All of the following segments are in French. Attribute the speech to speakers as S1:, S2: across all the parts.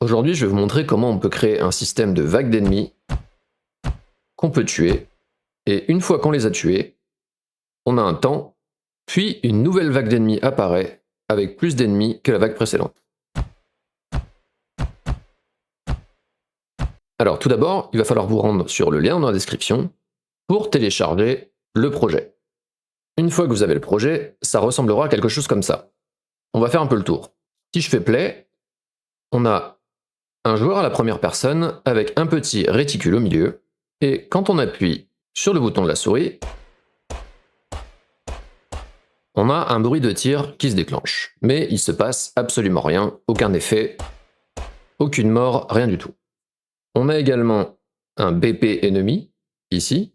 S1: Aujourd'hui, je vais vous montrer comment on peut créer un système de vagues d'ennemis qu'on peut tuer, et une fois qu'on les a tués, on a un temps, puis une nouvelle vague d'ennemis apparaît avec plus d'ennemis que la vague précédente. Alors tout d'abord, il va falloir vous rendre sur le lien dans la description pour télécharger le projet. Une fois que vous avez le projet, ça ressemblera à quelque chose comme ça. On va faire un peu le tour. Si je fais play, on a un joueur à la première personne avec un petit réticule au milieu, et quand on appuie sur le bouton de la souris, on a un bruit de tir qui se déclenche. Mais il se passe absolument rien, aucun effet, aucune mort, rien du tout. On a également un BP ennemi, ici,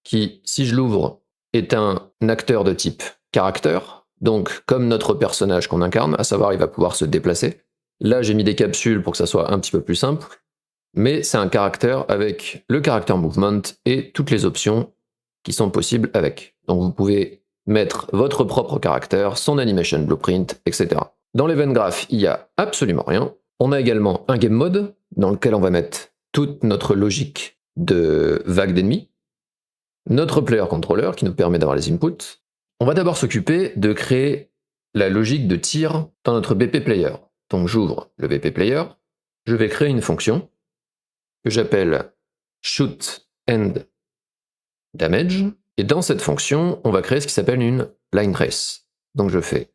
S1: qui, si je l'ouvre, est un acteur de type caractère, donc comme notre personnage qu'on incarne, à savoir il va pouvoir se déplacer. Là j'ai mis des capsules pour que ça soit un petit peu plus simple, mais c'est un caractère avec le caractère movement et toutes les options qui sont possibles avec. Donc vous pouvez mettre votre propre caractère, son animation blueprint, etc. Dans l'event graph, il n'y a absolument rien. On a également un game mode dans lequel on va mettre toute notre logique de vague d'ennemis, notre player controller qui nous permet d'avoir les inputs. On va d'abord s'occuper de créer la logique de tir dans notre BP player. Donc j'ouvre le BP player, je vais créer une fonction que j'appelle shoot end damage, et dans cette fonction, on va créer ce qui s'appelle une line trace. Donc je fais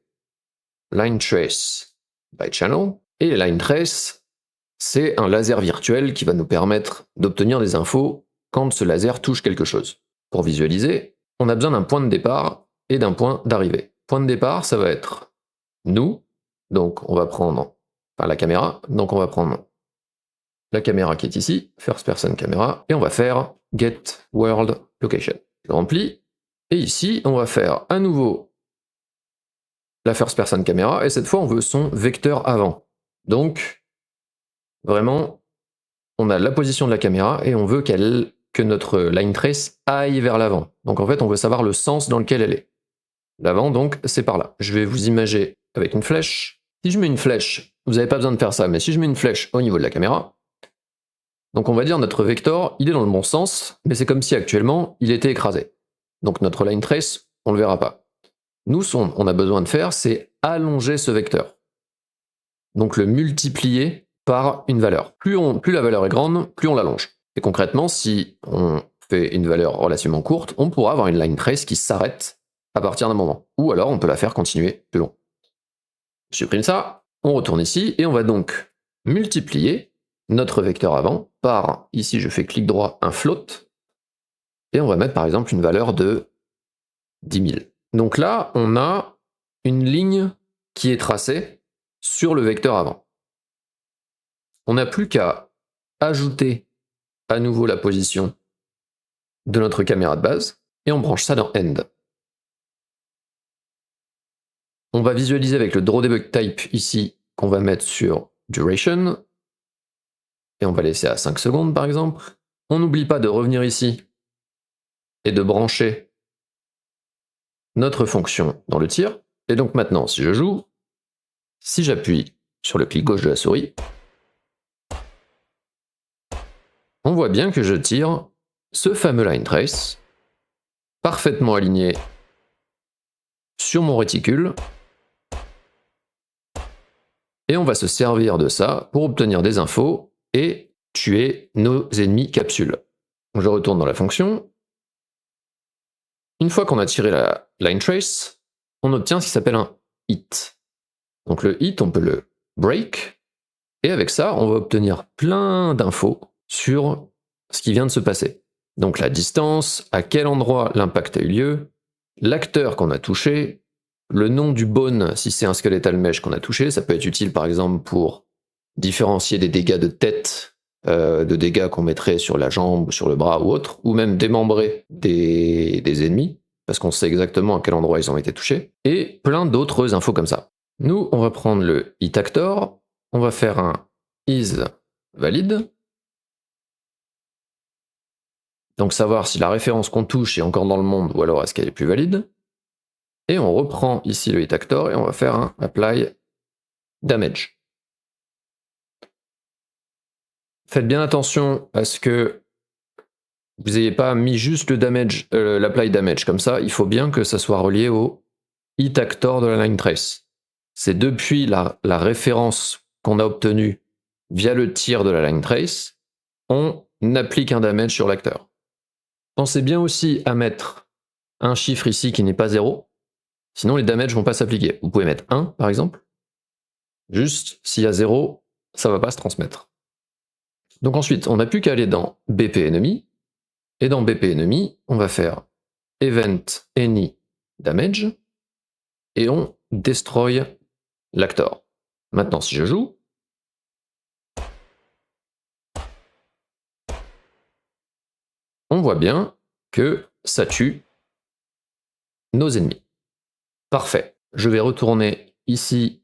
S1: line trace by channel, et line trace, c'est un laser virtuel qui va nous permettre d'obtenir des infos quand ce laser touche quelque chose. Pour visualiser, on a besoin d'un point de départ et d'un point d'arrivée. Point de départ, ça va être nous, donc on va prendre la caméra, donc on va prendre la caméra qui est ici, first person camera, et on va faire get world location. Je remplis, et ici on va faire à nouveau la first person camera, et cette fois on veut son vecteur avant. Donc vraiment, on a la position de la caméra et on veut que notre line trace aille vers l'avant. Donc en fait on veut savoir le sens dans lequel elle est. L'avant donc c'est par là. Je vais vous imager avec une flèche. Si je mets une flèche, vous n'avez pas besoin de faire ça, mais si je mets une flèche au niveau de la caméra, donc on va dire notre vecteur, il est dans le bon sens, mais c'est comme si actuellement il était écrasé. Donc notre line trace, on ne le verra pas. Nous, ce qu'on a besoin de faire, c'est allonger ce vecteur. Donc le multiplier par une valeur. Plus la valeur est grande, plus on l'allonge. Et concrètement, si on fait une valeur relativement courte, on pourra avoir une line trace qui s'arrête à partir d'un moment. Ou alors on peut la faire continuer plus long. Je supprime ça, on retourne ici, et on va donc multiplier notre vecteur avant par, ici je fais clic droit, un float, et on va mettre par exemple une valeur de 10 000. Donc là, on a une ligne qui est tracée sur le vecteur avant. On n'a plus qu'à ajouter à nouveau la position de notre caméra de base, et on branche ça dans End. On va visualiser avec le drawDebug type ici, qu'on va mettre sur Duration, et on va laisser à 5 secondes par exemple. On n'oublie pas de revenir ici et de brancher notre fonction dans le tir. Et donc maintenant, si je joue, si j'appuie sur le clic gauche de la souris, on voit bien que je tire ce fameux line trace, parfaitement aligné sur mon réticule, et on va se servir de ça pour obtenir des infos et tuer nos ennemis capsules. Je retourne dans la fonction. Une fois qu'on a tiré la line trace, on obtient ce qui s'appelle un hit. Donc le hit, on peut le break, et avec ça, on va obtenir plein d'infos sur ce qui vient de se passer. Donc la distance, à quel endroit l'impact a eu lieu, l'acteur qu'on a touché, le nom du bone si c'est un skeletal mesh qu'on a touché, ça peut être utile par exemple pour différencier des dégâts de tête, de dégâts qu'on mettrait sur la jambe, sur le bras ou autre, ou même démembrer des ennemis, parce qu'on sait exactement à quel endroit ils ont été touchés, et plein d'autres infos comme ça. Nous, on va prendre le hit actor, on va faire un is valide, donc savoir si la référence qu'on touche est encore dans le monde ou alors est-ce qu'elle est plus valide. Et on reprend ici le hit actor et on va faire un apply damage. Faites bien attention à ce que vous n'ayez pas mis juste le damage, l'apply damage comme ça. Il faut bien que ça soit relié au hit actor de la line trace. C'est depuis la référence qu'on a obtenue via le tir de la line trace, on applique un damage sur l'acteur. Pensez bien aussi à mettre un chiffre ici qui n'est pas 0, sinon les damages ne vont pas s'appliquer. Vous pouvez mettre 1 par exemple, juste s'il y a 0, ça ne va pas se transmettre. Donc ensuite, on n'a plus qu'à aller dans BP Enemy, et dans BP Enemy, on va faire Event Any Damage, et on destroy l'actor. Maintenant, si je joue, on voit bien que ça tue nos ennemis. Parfait. Je vais retourner ici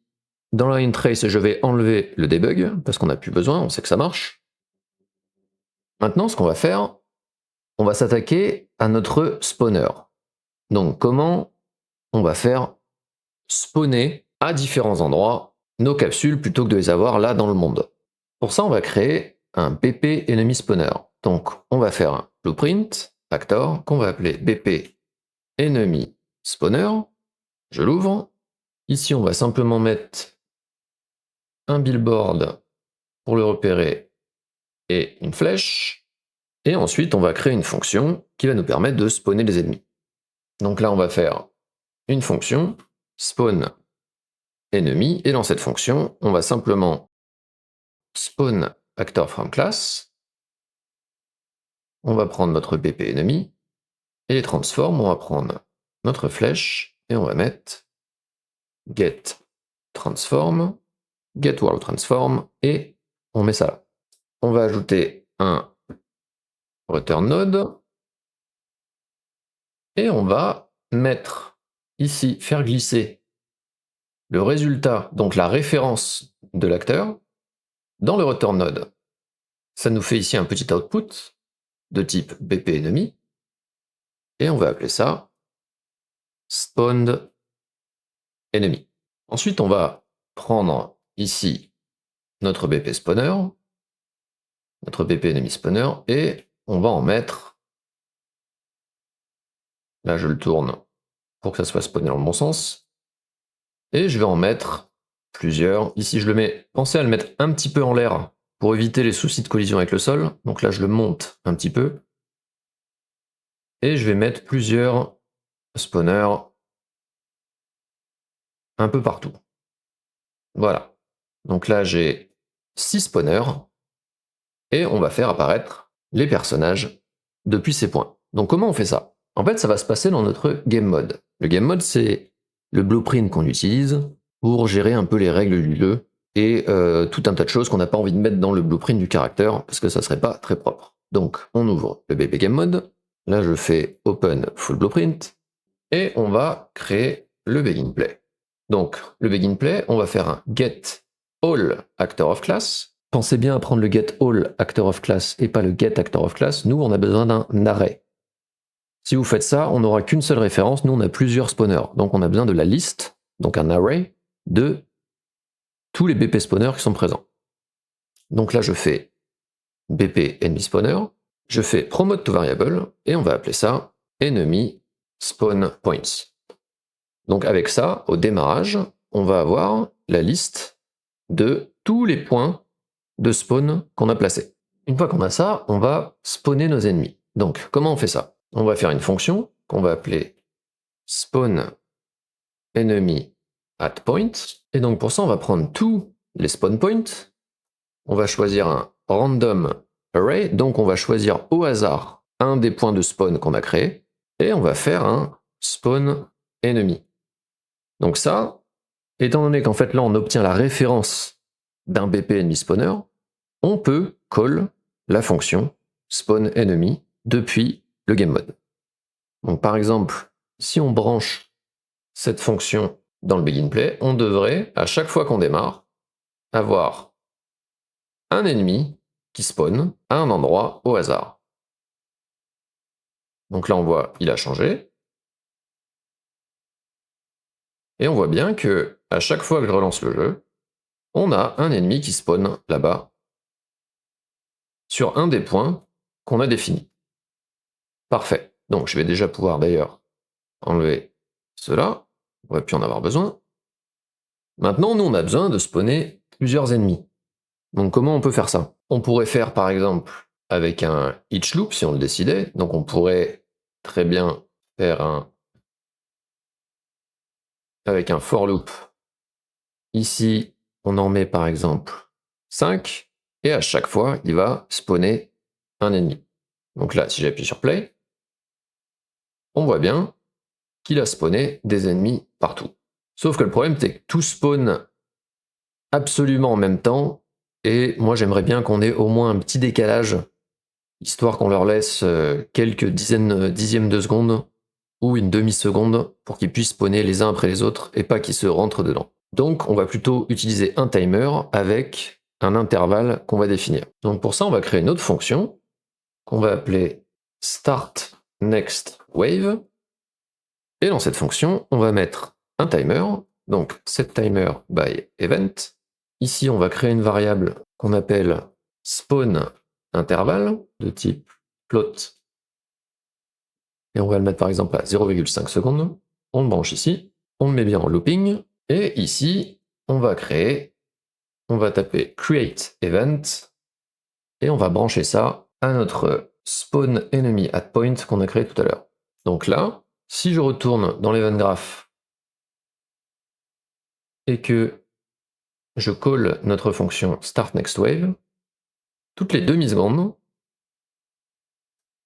S1: dans la line trace et je vais enlever le debug, parce qu'on n'a plus besoin, on sait que ça marche. Maintenant, ce qu'on va faire, on va s'attaquer à notre spawner. Donc, comment on va faire spawner à différents endroits nos capsules plutôt que de les avoir là dans le monde. Pour ça, on va créer un BP Enemy Spawner. Donc, on va faire un blueprint actor qu'on va appeler BP Enemy Spawner. Je l'ouvre. Ici, on va simplement mettre un billboard pour le repérer et une flèche. Et ensuite, on va créer une fonction qui va nous permettre de spawner les ennemis. Donc là, on va faire une fonction spawn enemy, et dans cette fonction, on va simplement spawn actor from class. On va prendre notre BP enemy, et les transform, on va prendre notre flèche, et on va mettre get transform, get world transform, et on met ça là. On va ajouter un return node, et on va mettre ici, faire glisser le résultat, donc la référence de l'acteur, dans le return node. Ça nous fait ici un petit output de type BP enemy, et on va appeler ça spawned enemy. Ensuite, on va prendre ici notre BP spawner, notre BP enemy spawner, et on va en mettre, là je le tourne pour que ça soit spawné dans le bon sens, et je vais en mettre plusieurs. Ici je le mets, pensez à le mettre un petit peu en l'air pour éviter les soucis de collision avec le sol, donc là je le monte un petit peu, et je vais mettre plusieurs spawners un peu partout. Voilà. Donc là j'ai 6 spawners, et on va faire apparaître les personnages depuis ces points. Donc comment on fait ça? En fait, ça va se passer dans notre game mode. Le game mode, c'est le blueprint qu'on utilise pour gérer un peu les règles du jeu et tout un tas de choses qu'on n'a pas envie de mettre dans le blueprint du caractère parce que ça serait pas très propre. Donc on ouvre le BP game mode, là je fais open full blueprint et on va créer le begin play. Donc le begin play, on va faire un get all actor of class. Pensez bien à prendre le get all actor of class et pas le get actor of class. Nous, on a besoin d'un array. Si vous faites ça, on n'aura qu'une seule référence. Nous, on a plusieurs spawners. Donc, on a besoin de la liste, donc un array, de tous les BP spawners qui sont présents. Donc là, je fais BP enemy spawner. Je fais promote to variable et on va appeler ça enemy spawn points. Donc, avec ça, au démarrage, on va avoir la liste de tous les points de spawn qu'on a placé. Une fois qu'on a ça, on va spawner nos ennemis. Donc, comment on fait ça? On va faire une fonction qu'on va appeler spawn enemy at point. Et donc pour ça, on va prendre tous les spawn points. On va choisir un random array. Donc on va choisir au hasard un des points de spawn qu'on a créé. Et on va faire un spawn enemy. Donc ça, étant donné qu'en fait là, on obtient la référence d'un BP enemy spawner, on peut call la fonction spawn enemy depuis le game mode. Donc par exemple, si on branche cette fonction dans le begin play, on devrait, à chaque fois qu'on démarre, avoir un ennemi qui spawn à un endroit au hasard. Donc là on voit, il a changé. Et on voit bien que à chaque fois que je relance le jeu, on a un ennemi qui spawn là-bas sur un des points qu'on a définis. Parfait. Donc je vais déjà pouvoir d'ailleurs enlever cela. On va plus en avoir besoin. Maintenant, nous, on a besoin de spawner plusieurs ennemis. Donc comment on peut faire ça? On pourrait faire par exemple avec un each loop si on le décidait. Donc on pourrait très bien faire avec un for loop. Ici, on en met par exemple 5, et à chaque fois, il va spawner un ennemi. Donc là, si j'appuie sur play, on voit bien qu'il a spawné des ennemis partout. Sauf que le problème, c'est que tout spawn absolument en même temps, et moi j'aimerais bien qu'on ait au moins un petit décalage, histoire qu'on leur laisse quelques dixièmes de seconde, ou une demi-seconde, pour qu'ils puissent spawner les uns après les autres, et pas qu'ils se rentrent dedans. Donc on va plutôt utiliser un timer avec un intervalle qu'on va définir. Donc pour ça, on va créer une autre fonction, qu'on va appeler start next wave, et dans cette fonction, on va mettre un timer, donc setTimer by event. Ici, on va créer une variable qu'on appelle spawn intervalle de type float. Et on va le mettre par exemple à 0,5 secondes. On le branche ici, on le met bien en looping. Et ici, on va taper create event, et on va brancher ça à notre spawn enemy at point qu'on a créé tout à l'heure. Donc là, si je retourne dans l'event graph et que je call notre fonction startNextWave, toutes les demi-secondes,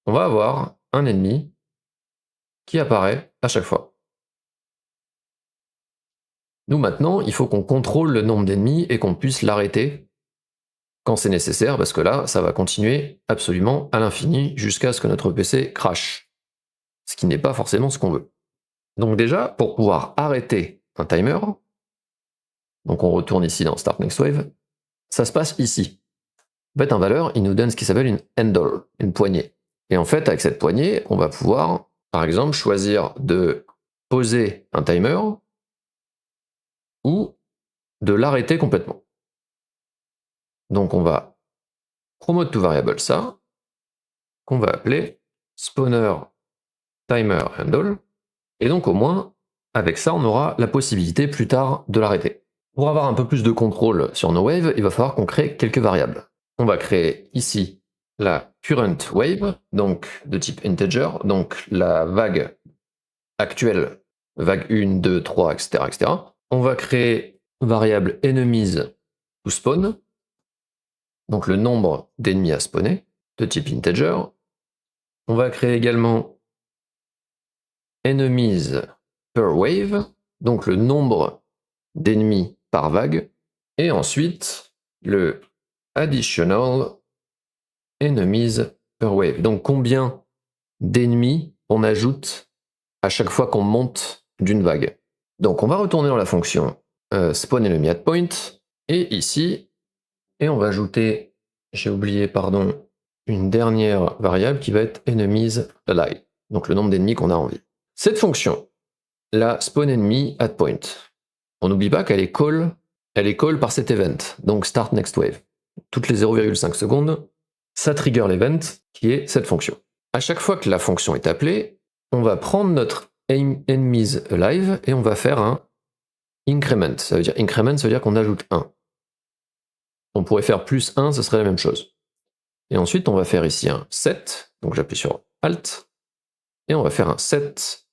S1: on va avoir un ennemi qui apparaît à chaque fois. Nous maintenant, il faut qu'on contrôle le nombre d'ennemis et qu'on puisse l'arrêter quand c'est nécessaire, parce que là, ça va continuer absolument à l'infini jusqu'à ce que notre PC crache. Ce qui n'est pas forcément ce qu'on veut. Donc déjà, pour pouvoir arrêter un timer, donc on retourne ici dans startNextWave, ça se passe ici. En fait, un valeur, il nous donne ce qui s'appelle une handle, une poignée. Et en fait, avec cette poignée, on va pouvoir, par exemple, choisir de poser un timer ou de l'arrêter complètement. Donc on va promote to variable ça, qu'on va appeler spawner timer handle, et donc au moins, avec ça, on aura la possibilité plus tard de l'arrêter. Pour avoir un peu plus de contrôle sur nos waves, il va falloir qu'on crée quelques variables. On va créer ici la current wave, donc de type integer, donc la vague actuelle, vague 1, 2, 3, etc., etc. On va créer variable enemies to spawn, donc le nombre d'ennemis à spawner, de type integer. On va créer également enemies per wave, donc le nombre d'ennemis par vague, et ensuite le additional enemies per wave, donc combien d'ennemis on ajoute à chaque fois qu'on monte d'une vague. Donc on va retourner dans la fonction spawn enemy at point, et ici, et on va ajouter, j'ai oublié, pardon, une dernière variable qui va être enemies alive, donc le nombre d'ennemis qu'on a en vie. Cette fonction, la spawn enemy at point, on n'oublie pas qu'elle est call par cet event, donc start next wave. Toutes les 0,5 secondes, ça trigger l'event qui est cette fonction. À chaque fois que la fonction est appelée, on va prendre notre enemies alive et on va faire un increment. Ça veut dire qu'on ajoute 1. On pourrait faire plus 1, ce serait la même chose. Et ensuite, on va faire ici un set, donc j'appuie sur Alt, et on va faire un set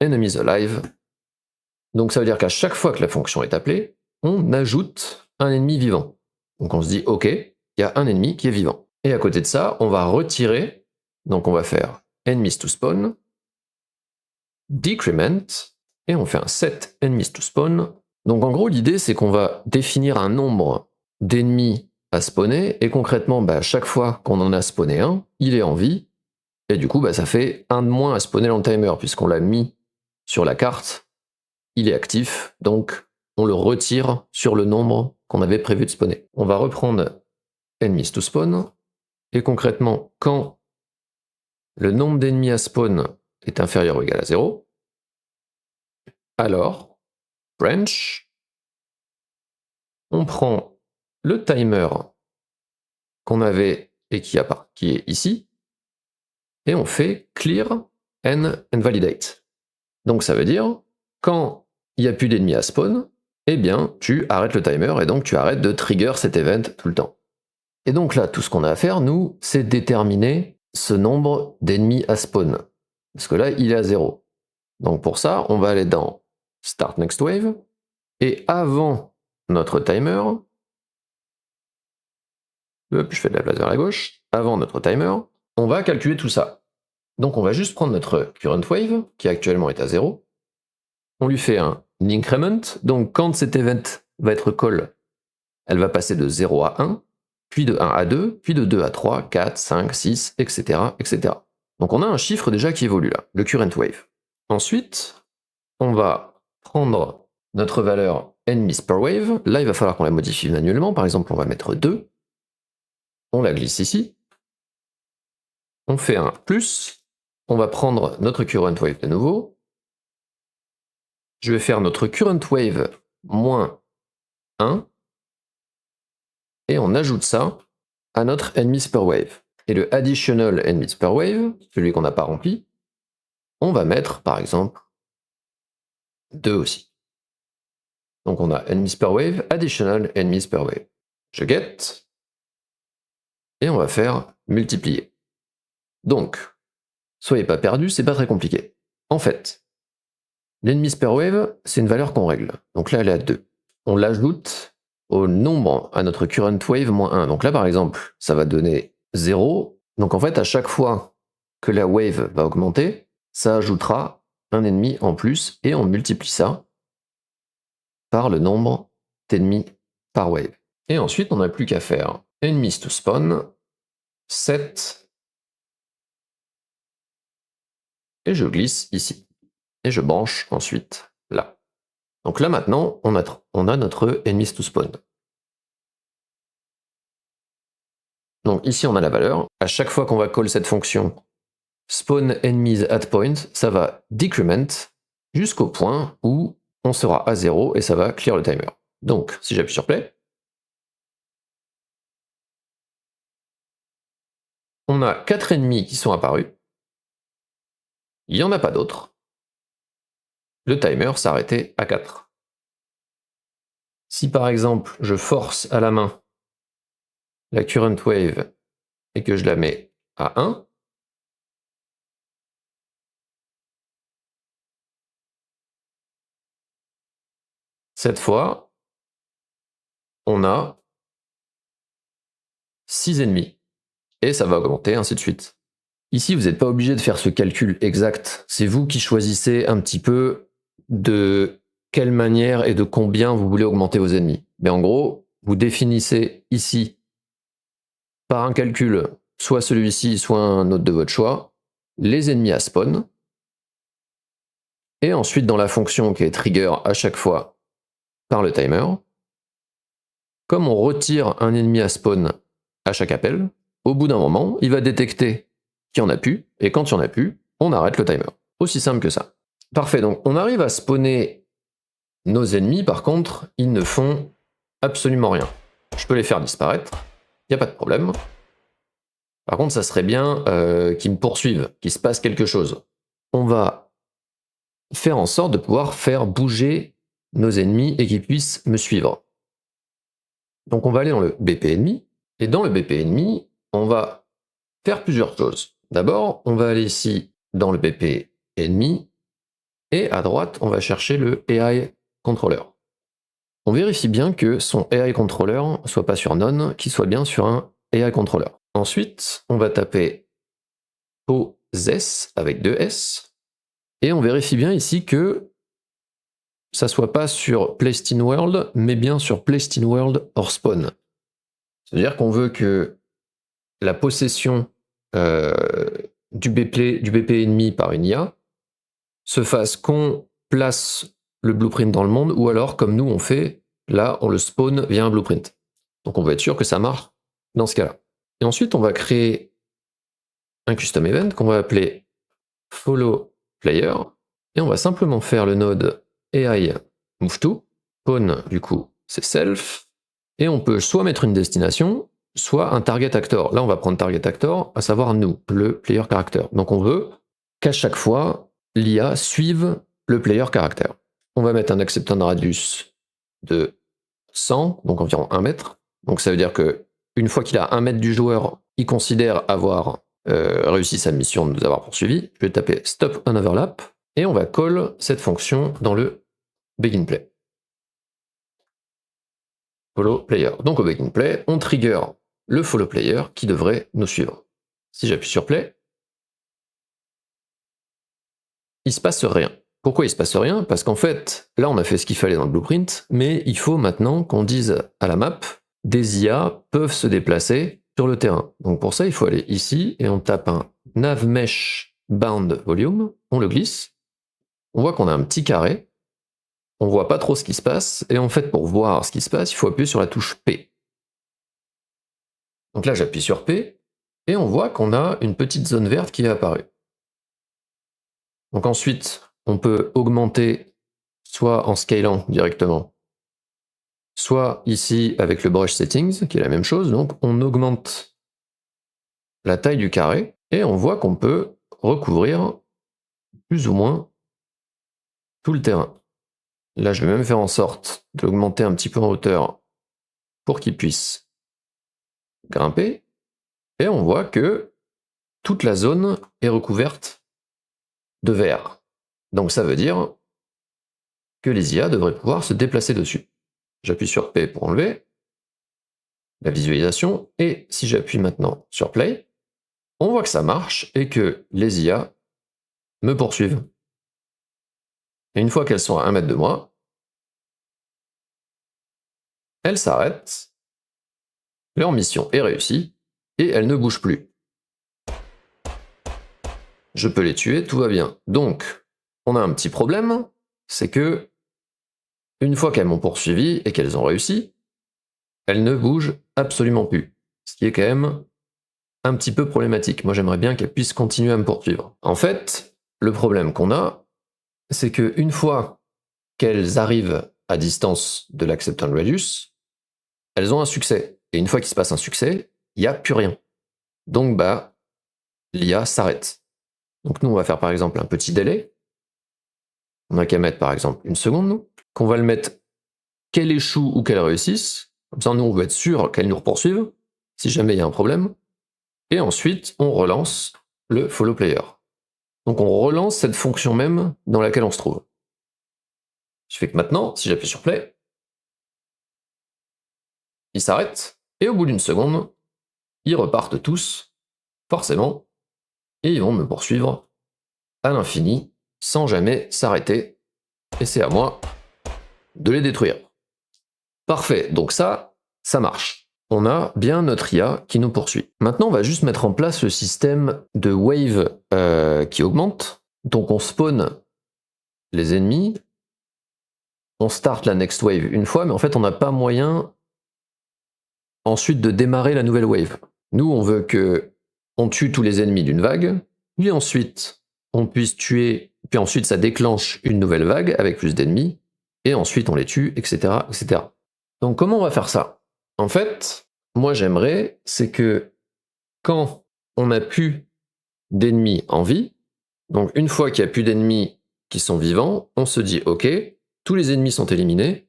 S1: enemies alive. Donc ça veut dire qu'à chaque fois que la fonction est appelée, on ajoute un ennemi vivant. Donc on se dit, ok, il y a un ennemi qui est vivant. Et à côté de ça, on va retirer, donc on va faire enemies to spawn, decrement, et on fait un set enemies to spawn. Donc en gros, l'idée, c'est qu'on va définir un nombre d'ennemis à spawner, et concrètement, chaque fois qu'on en a spawné un, il est en vie, et du coup, ça fait un de moins à spawner dans le timer, puisqu'on l'a mis sur la carte, il est actif, donc on le retire sur le nombre qu'on avait prévu de spawner. On va reprendre enemies to spawn, et concrètement, quand le nombre d'ennemis à spawn est inférieur ou égal à 0, alors, branch, on prend le timer qu'on avait et qui est ici, et on fait clear and validate. Donc ça veut dire, quand il n'y a plus d'ennemis à spawn, eh bien tu arrêtes le timer et donc tu arrêtes de trigger cet event tout le temps. Et donc là, tout ce qu'on a à faire, nous, c'est déterminer ce nombre d'ennemis à spawn. Parce que là, il est à 0. Donc pour ça, on va aller dans Start Next Wave, et avant notre timer, hop, je fais de la place vers la gauche, avant notre timer, on va calculer tout ça. Donc on va juste prendre notre current wave, qui actuellement est à 0, on lui fait un increment, donc quand cet event va être call, elle va passer de 0 à 1, puis de 1 à 2, puis de 2 à 3, 4, 5, 6, etc., etc. Donc on a un chiffre déjà qui évolue là, le current wave. Ensuite, on va prendre notre valeur enemies per wave. Là, il va falloir qu'on la modifie manuellement. Par exemple, on va mettre 2. On la glisse ici. On fait un plus. On va prendre notre current wave de nouveau. Je vais faire notre current wave moins 1. Et on ajoute ça à notre enemies per wave. Et le additional enemies per wave, celui qu'on n'a pas rempli, on va mettre, par exemple, 2 aussi. Donc on a enemies per wave, additional enemies per wave. Je get, et on va faire multiplier. Donc, soyez pas perdus, c'est pas très compliqué. En fait, l'enemies per wave, c'est une valeur qu'on règle. Donc là, elle est à 2. On l'ajoute au nombre à notre current wave moins 1. Donc là, par exemple, ça va donner 0. Donc en fait, à chaque fois que la wave va augmenter, ça ajoutera un ennemi en plus, et on multiplie ça par le nombre d'ennemis par wave. Et ensuite, on n'a plus qu'à faire enemies to spawn, set, et je glisse ici. Et je branche ensuite là. Donc là maintenant, on a notre enemies to spawn. Donc ici on a la valeur. À chaque fois qu'on va call cette fonction spawn enemies at point, ça va decrement jusqu'au point où on sera à 0 et ça va clear le timer. Donc si j'appuie sur play, on a 4 ennemis qui sont apparus. Il n'y en a pas d'autres. Le timer s'arrêtait à 4. Si par exemple je force à la main la current wave et que je la mets à 1, cette fois, on a 6 ennemis. Et ça va augmenter, ainsi de suite. Ici, vous n'êtes pas obligé de faire ce calcul exact. C'est vous qui choisissez un petit peu de quelle manière et de combien vous voulez augmenter vos ennemis. Mais en gros, vous définissez ici, par un calcul, soit celui-ci, soit un autre de votre choix, les ennemis à spawn. Et ensuite, dans la fonction qui est trigger à chaque fois par le timer, comme on retire un ennemi à spawn à chaque appel, au bout d'un moment, il va détecter qu'il n'y en a plus, et quand il n'y en a plus, on arrête le timer. Aussi simple que ça. Parfait, donc on arrive à spawner nos ennemis, par contre, ils ne font absolument rien. Je peux les faire disparaître, il n'y a pas de problème. Par contre, ça serait bien qu'ils me poursuivent, qu'il se passe quelque chose. On va faire en sorte de pouvoir faire bouger nos ennemis et qu'ils puissent me suivre. Donc on va aller dans le BP ennemi, et dans le BP ennemi, on va faire plusieurs choses. D'abord, on va aller ici dans le BP ennemi, et à droite, on va chercher le AI controller. On vérifie bien que son AI controller ne soit pas sur none, qu'il soit bien sur un AI controller. Ensuite, on va taper POSES avec 2 S, et on vérifie bien ici que ça soit pas sur Placed in World, mais bien sur Placed in World or Spawn. C'est-à-dire qu'on veut que la possession du BP ennemi par une IA se fasse qu'on place le blueprint dans le monde, ou alors, comme nous on fait, là, on le spawn via un blueprint. Donc on va être sûr que ça marche dans ce cas-là. Et ensuite, on va créer un custom event qu'on va appeler follow player, et on va simplement faire le node AI move to, spawn, du coup, c'est self, et on peut soit mettre une destination, soit un target actor. Là, on va prendre target actor, à savoir nous, le player character. Donc on veut qu'à chaque fois, l'IA suive le player character. On va mettre un acceptance radius de 100, donc environ 1 mètre. Donc ça veut dire que une fois qu'il a 1 mètre du joueur, il considère avoir réussi sa mission de nous avoir poursuivi. Je vais taper stop on overlap et on va call cette fonction dans le begin play. Follow player. Donc au begin play, on trigger le follow player qui devrait nous suivre. Si j'appuie sur play, il se passe rien. Pourquoi il se passe rien? Parce qu'en fait, là on a fait ce qu'il fallait dans le blueprint, mais il faut maintenant qu'on dise à la map, des IA peuvent se déplacer sur le terrain. Donc pour ça, il faut aller ici et on tape un nav mesh bound volume, on le glisse, on voit qu'on a un petit carré, on voit pas trop ce qui se passe, et en fait pour voir ce qui se passe, il faut appuyer sur la touche P. Donc là j'appuie sur P, et on voit qu'on a une petite zone verte qui est apparue. Donc ensuite, on peut augmenter soit en scalant directement, soit ici avec le brush settings, qui est la même chose. Donc on augmente la taille du carré, et on voit qu'on peut recouvrir plus ou moins tout le terrain. Là, je vais même faire en sorte d'augmenter un petit peu en hauteur pour qu'il puisse grimper. Et on voit que toute la zone est recouverte de vert. Donc ça veut dire que les IA devraient pouvoir se déplacer dessus. J'appuie sur P pour enlever la visualisation, et si j'appuie maintenant sur Play, on voit que ça marche et que les IA me poursuivent. Et une fois qu'elles sont à 1 mètre de moi, elles s'arrêtent, leur mission est réussie, et elles ne bougent plus. Je peux les tuer, tout va bien. Donc, on a un petit problème, c'est que, une fois qu'elles m'ont poursuivi et qu'elles ont réussi, elles ne bougent absolument plus. Ce qui est quand même un petit peu problématique. Moi, j'aimerais bien qu'elles puissent continuer à me poursuivre. En fait, le problème qu'on a, c'est qu'une fois qu'elles arrivent à distance de l'acceptance radius, elles ont un succès. Et une fois qu'il se passe un succès, il n'y a plus rien. Donc, bah, l'IA s'arrête. Donc nous, on va faire par exemple un petit délai. On n'a qu'à mettre par exemple 1 seconde, nous. Qu'on va le mettre qu'elle échoue ou qu'elle réussisse. Comme ça, nous, on veut être sûr qu'elle nous poursuive, si jamais il y a un problème. Et ensuite, on relance le follow player. Donc on relance cette fonction même dans laquelle on se trouve. Ce fait que maintenant, si j'appuie sur play, ils s'arrêtent, et au bout d'1 seconde, ils repartent tous, forcément, et ils vont me poursuivre à l'infini, sans jamais s'arrêter, et c'est à moi de les détruire. Parfait, donc ça marche. On a bien notre IA qui nous poursuit. Maintenant, on va juste mettre en place le système de wave qui augmente. Donc on spawn les ennemis, on start la next wave une fois, mais en fait on n'a pas moyen ensuite de démarrer la nouvelle wave. Nous, on veut que on tue tous les ennemis d'une vague, puis ensuite on puisse tuer, puis ensuite ça déclenche une nouvelle vague avec plus d'ennemis, et ensuite on les tue, etc., etc. Donc comment on va faire ça? En fait, moi j'aimerais, c'est que quand on n'a plus d'ennemis en vie, donc une fois qu'il n'y a plus d'ennemis qui sont vivants, on se dit ok, tous les ennemis sont éliminés,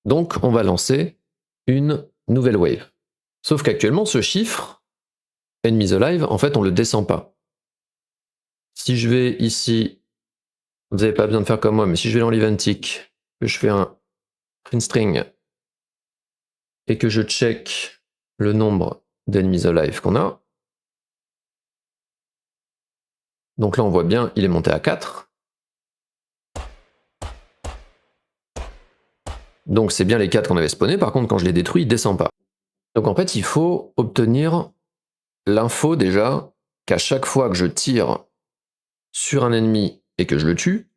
S1: donc on va lancer une nouvelle wave. Sauf qu'actuellement ce chiffre, enemies alive, en fait on le descend pas. Si je vais ici, vous n'avez pas besoin de faire comme moi, mais si je vais dans l'eventic, que je fais un print string, et que je check le nombre d'enemies alive qu'on a, donc là on voit bien, il est monté à 4. Donc c'est bien les 4 qu'on avait spawnés, par contre quand je les détruis, il descend pas. Donc en fait il faut obtenir l'info déjà qu'à chaque fois que je tire sur un ennemi et que je le tue,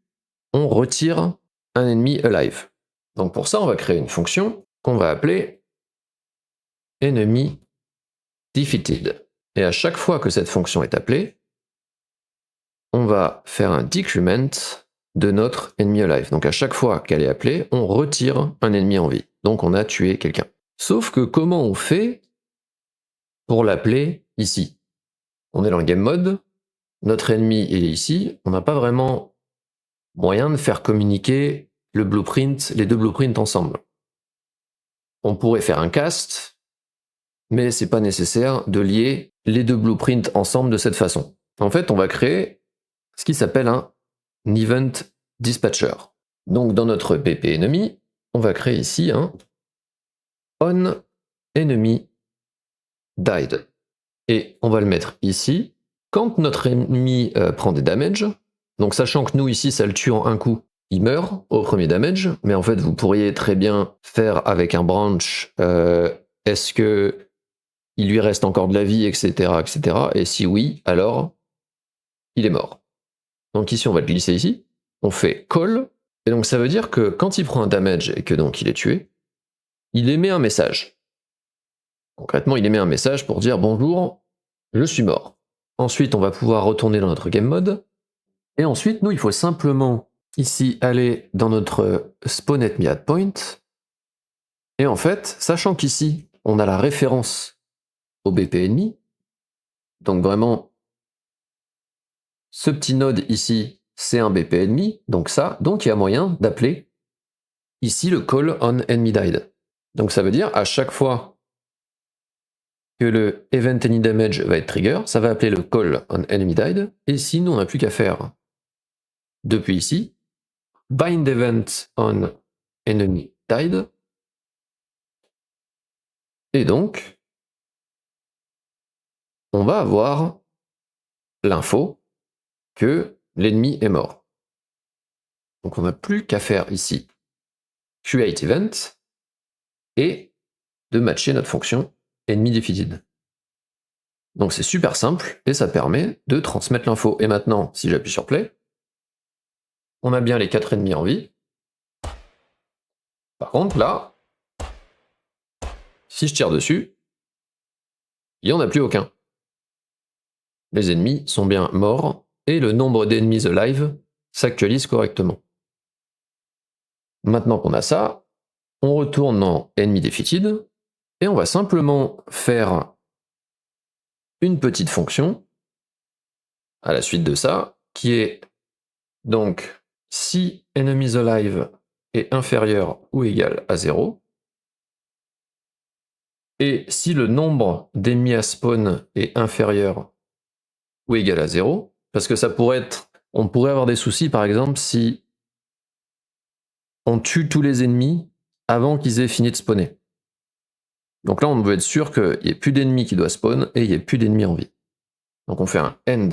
S1: on retire un ennemi alive. Donc pour ça on va créer une fonction qu'on va appeler enemy defeated. Et à chaque fois que cette fonction est appelée, on va faire un decrement de notre ennemi alive. Donc à chaque fois qu'elle est appelée, on retire un ennemi en vie. Donc on a tué quelqu'un. Sauf que comment on fait pour l'appeler ici. On est dans le game mode, notre ennemi il est ici, on n'a pas vraiment moyen de faire communiquer les deux blueprints ensemble. On pourrait faire un cast, mais c'est pas nécessaire de lier les deux blueprints ensemble de cette façon. En fait, on va créer ce qui s'appelle un event dispatcher. Donc dans notre BP ennemi, on va créer ici un on enemy died. Et on va le mettre ici. Quand notre ennemi prend des damages, donc sachant que nous ici ça le tue en un coup, il meurt au premier damage, mais en fait vous pourriez très bien faire avec un branch, est-ce que il lui reste encore de la vie, etc., etc. Et si oui, alors il est mort. Donc ici on va le glisser ici, on fait call, et donc ça veut dire que quand il prend un damage et que donc il est tué, il émet un message. Concrètement, il émet un message pour dire bonjour, je suis mort. Ensuite, on va pouvoir retourner dans notre game mode. Et ensuite, nous, il faut simplement ici aller dans notre spawn at me at point. Et en fait, sachant qu'ici, on a la référence au BP ennemi, donc vraiment, ce petit node ici, c'est un BP ennemi, donc il y a moyen d'appeler ici le call on enemy died. Donc ça veut dire à chaque fois que le event any damage va être trigger, ça va appeler le call on enemy died, et ici, nous, on n'a plus qu'à faire, depuis ici, bind event on enemy died, et donc, on va avoir l'info que l'ennemi est mort. Donc on n'a plus qu'à faire ici create event, et de matcher notre fonction enemy defeated. Donc c'est super simple, et ça permet de transmettre l'info. Et maintenant, si j'appuie sur play, on a bien les 4 ennemis en vie. Par contre, là, si je tire dessus, il n'y en a plus aucun. Les ennemis sont bien morts, et le nombre d'ennemis alive s'actualise correctement. Maintenant qu'on a ça, on retourne dans enemy defeated, et on va simplement faire une petite fonction à la suite de ça, qui est donc si enemies alive est inférieur ou égal à 0, et si le nombre d'ennemis à spawn est inférieur ou égal à 0, parce que ça pourrait être, on pourrait avoir des soucis par exemple si on tue tous les ennemis avant qu'ils aient fini de spawner. Donc là on veut être sûr qu'il n'y ait plus d'ennemis qui doivent spawn et il n'y ait plus d'ennemis en vie. Donc on fait un end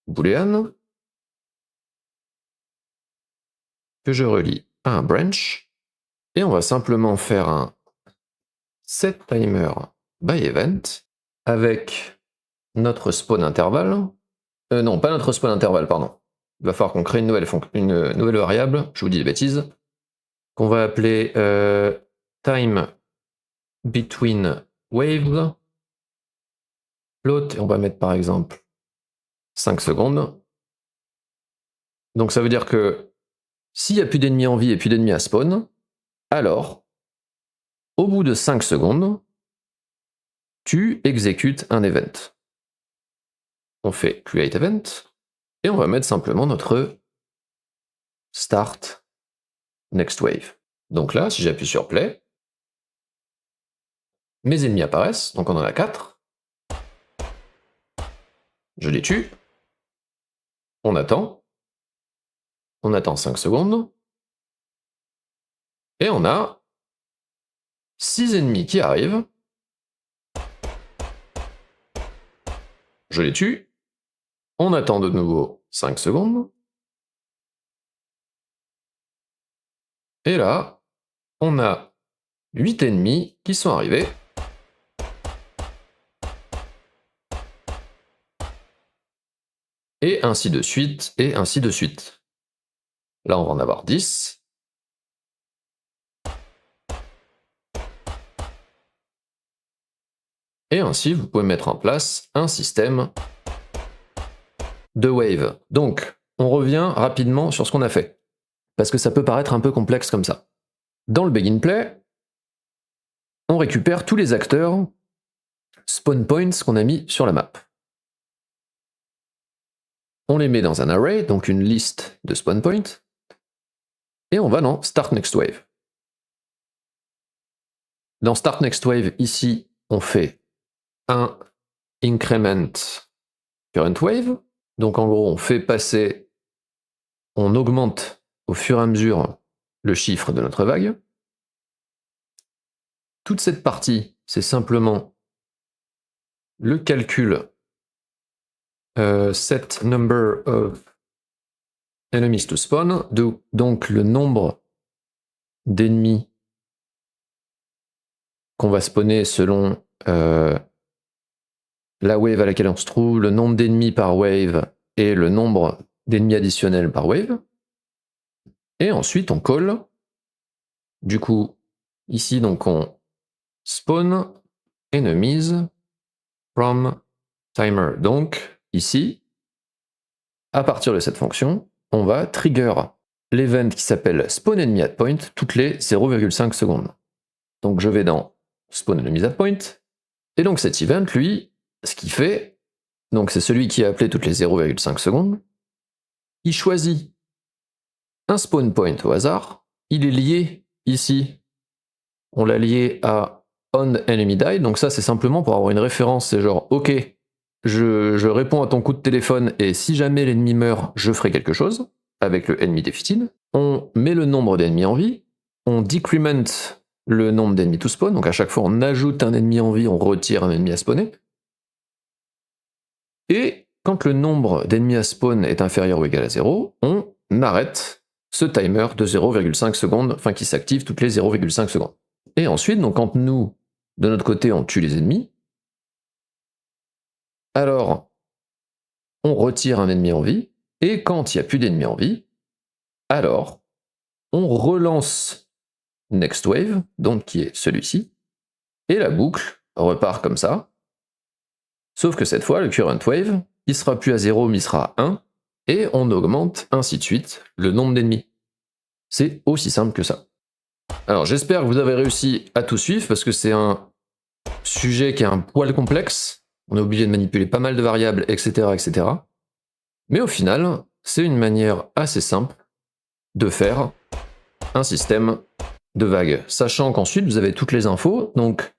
S1: boolean que je relie à un branch, et on va simplement faire un set timer by event avec notre spawn intervalle. Non, pas notre spawn intervalle, pardon. Il va falloir qu'on crée une nouvelle variable, je vous dis des bêtises, qu'on va appeler time between waves float, et on va mettre par exemple 5 secondes. Donc ça veut dire que s'il n'y a plus d'ennemis en vie et plus d'ennemis à spawn, alors, au bout de 5 secondes, tu exécutes un event. On fait create event, et on va mettre simplement notre start next wave. Donc là, si j'appuie sur play, mes ennemis apparaissent, donc on en a 4. Je les tue. On attend 5 secondes, et on a 6 ennemis qui arrivent. Je les tue. On attend de nouveau 5 secondes. Et là, on a 8 ennemis qui sont arrivés. Et ainsi de suite, et ainsi de suite. Là, on va en avoir 10. Et ainsi, vous pouvez mettre en place un système de wave. Donc, on revient rapidement sur ce qu'on a fait, parce que ça peut paraître un peu complexe comme ça. Dans le begin play, on récupère tous les acteurs spawn points qu'on a mis sur la map. On les met dans un array, donc une liste de spawn points, et on va dans Start Next Wave. Dans Start Next Wave, ici, on fait un increment current wave, donc en gros, on augmente au fur et à mesure le chiffre de notre vague. Toute cette partie, c'est simplement le calcul set number of enemies to spawn, donc le nombre d'ennemis qu'on va spawner selon la wave à laquelle on se trouve, le nombre d'ennemis par wave et le nombre d'ennemis additionnels par wave. Et ensuite on call. Du coup, ici donc on spawn enemies from timer. Donc ici, à partir de cette fonction, on va trigger l'event qui s'appelle spawn enemy at point toutes les 0,5 secondes. Donc je vais dans spawn enemies at point, et donc cet event, lui, ce qu'il fait, donc c'est celui qui est appelé toutes les 0,5 secondes, il choisit un spawn point au hasard, il est lié ici, on l'a lié à on enemy died, donc ça c'est simplement pour avoir une référence, c'est genre ok, je réponds à ton coup de téléphone et si jamais l'ennemi meurt, je ferai quelque chose, avec le enemy defeated. On met le nombre d'ennemis en vie, on decrement le nombre d'ennemis to spawn, donc à chaque fois on ajoute un ennemi en vie, on retire un ennemi à spawner. Et quand le nombre d'ennemis à spawn est inférieur ou égal à 0, on arrête ce timer de 0,5 secondes, enfin qui s'active toutes les 0,5 secondes. Et ensuite, donc quand nous, de notre côté, on tue les ennemis, alors on retire un ennemi en vie, et quand il n'y a plus d'ennemis en vie, alors on relance Next Wave, donc qui est celui-ci, et la boucle repart comme ça, sauf que cette fois, le current wave, il sera plus à 0, mais il sera à 1, et on augmente ainsi de suite le nombre d'ennemis. C'est aussi simple que ça. Alors j'espère que vous avez réussi à tout suivre, parce que c'est un sujet qui est un poil complexe, on est obligé de manipuler pas mal de variables, etc. etc. Mais au final, c'est une manière assez simple de faire un système de vagues, sachant qu'ensuite vous avez toutes les infos, donc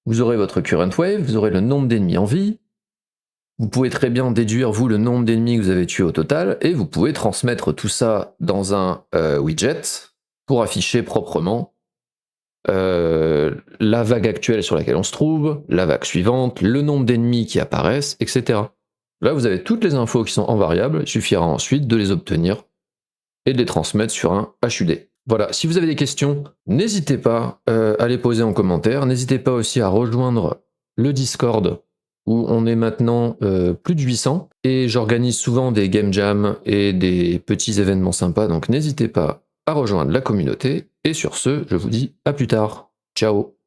S1: vous aurez votre current wave, vous aurez le nombre d'ennemis en vie, vous pouvez très bien déduire vous le nombre d'ennemis que vous avez tués au total, et vous pouvez transmettre tout ça dans un widget pour afficher proprement la vague actuelle sur laquelle on se trouve, la vague suivante, le nombre d'ennemis qui apparaissent, etc. Là vous avez toutes les infos qui sont en variable, il suffira ensuite de les obtenir et de les transmettre sur un HUD. Voilà, si vous avez des questions, n'hésitez pas à les poser en commentaire, n'hésitez pas aussi à rejoindre le Discord où on est maintenant plus de 800, et j'organise souvent des game jams et des petits événements sympas, donc n'hésitez pas à rejoindre la communauté, et sur ce, je vous dis à plus tard. Ciao.